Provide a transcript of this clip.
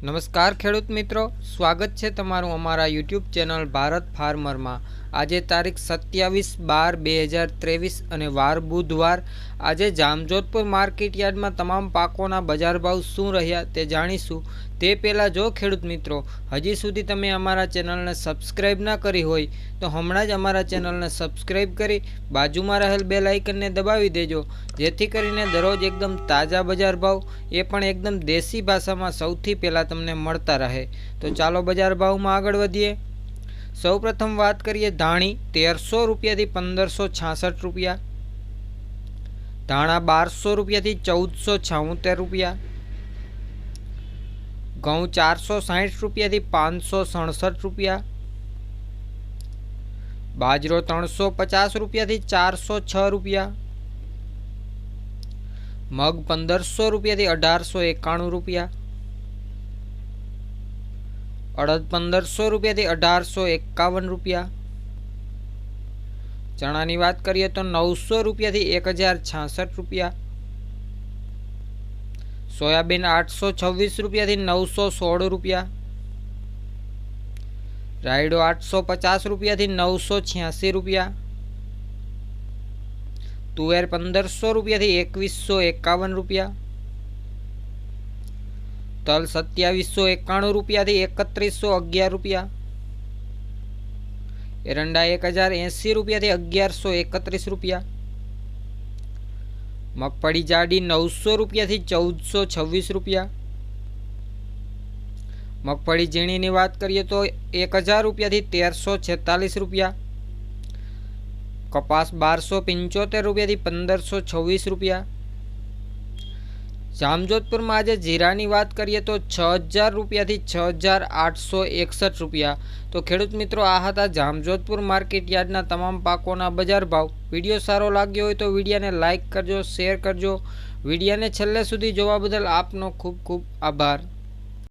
નમસ્કાર ખેડૂત મિત્રો, સ્વાગત છે તમારું અમારા યુટ્યુબ ચેનલ ભારત ફાર્મરમાં। આજે તારીખ 27/12/2023 અને વાર બુધવાર। આજે જામજોધપુર માર્કેટ યાર્ડમાં તમામ પાકોના બજાર ભાવ શું રહ્યા તે જાણીશું। તે પહેલાં જો ખેડૂત મિત્રો હજી સુધી તમે અમારા ચેનલને સબસ્ક્રાઈબ ના કરી હોય તો હમણાં જ અમારા ચેનલને સબસ્ક્રાઈબ કરી બાજુમાં રહેલ બેલ આઇકનને દબાવી દેજો, જેથી કરીને દરરોજ એકદમ તાજા બજાર ભાવ એ પણ એકદમ દેશી ભાષામાં સૌથી પહેલાં તમને મળતા રહે। તો ચાલો બજાર ભાવમાં આગળ વધીએ। સૌપ્રથમ વાત કરીએ ધાણી 1300 રૂપિયાથી 1566 રૂપિયા, ધાણા 1200 રૂપિયાથી 1476 રૂપિયા, ઘઉં 460 રૂપિયાથી 567 રૂપિયા, બાજરો 350 રૂપિયાથી 406 રૂપિયા, મગ 1500 રૂપિયાથી 1891 રૂપિયા, અડદ 1500 રૂપિયાથી 1851 રૂપિયા, ચણાની વાત કરીએ તો 900 રૂપિયાથી 1066 રૂપિયા, સોયાબીન 826 રૂપિયાથી 916 રૂપિયા, રાયડો 850 રૂપિયાથી 986 રૂપિયા, તુવેર 1500 રૂપિયાથી 2151 રૂપિયા, તલ 2791 રૂપિયાથી 3111 રૂપિયા, એરંડા 1080 રૂપિયાથી 1131 રૂપિયા, મગફળી જાડી 900 રૂપિયાથી 1426 રૂપિયા, મગફળી ઝીણીની વાત કરીએ તો 1000 રૂપિયાથી 1346 રૂપિયા, કપાસ 1275 રૂપિયાથી 1526 રૂપિયા। જામજોધપુરમાં આજે જીરાની વાત કરીએ તો 6000 રૂપિયાથી 6861 રૂપિયા। તો ખેડૂત મિત્રો, આ હતા જામજોધપુર માર્કેટ યાર્ડના તમામ પાકોના બજાર ભાવ। વિડીયો સારો લાગ્યો હોય તો વિડીયોને લાઇક કરજો, શેર કરજો। વિડીયોને છેલ્લે સુધી જોવા બદલ આપનો ખૂબ ખૂબ આભાર।